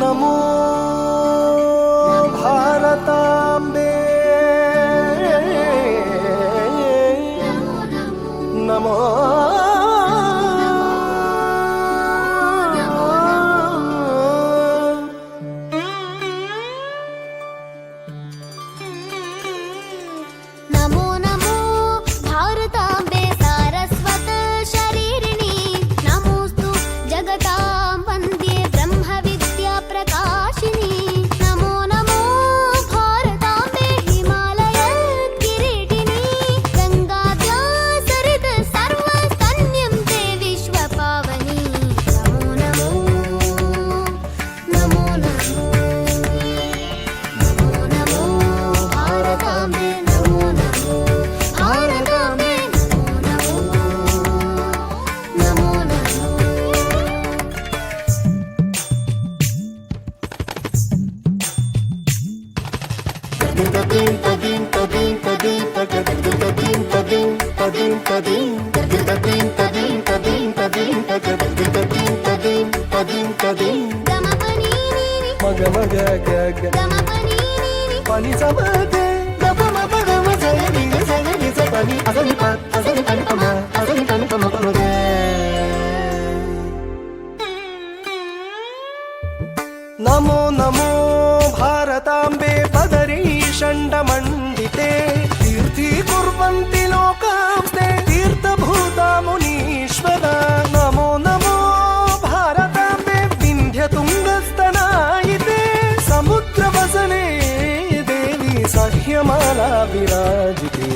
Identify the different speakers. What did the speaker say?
Speaker 1: नमो भारताम्बे नमो
Speaker 2: नमो नमो भारताम्बे सारस्वत शरीरिणी नमोस्तु जगतां वन्द्ये ब्रह्मविद्या प्रकाशिनी नमो नमो भारताम्बे हिमालय किरीटिनी गङ्गाद्या सरित सर्वस्तन्यं ते विश्वपावनी नमो नमो नमो नमो नमो नमो भारताम्बे नमो नमो भारताम्बे नमो नमो नमो
Speaker 1: नमो नमो भारताम्बे पदरी षण्डमण्डिते तीर्थीकुर्वन्ति लोकांस्ते तीर्थभूता मुनीश्वरा नमो नमो भारताम्बे विन्ध्यतुङ्गस्तनायिते समुद्रवसने देवी सह्यमाला विराजिते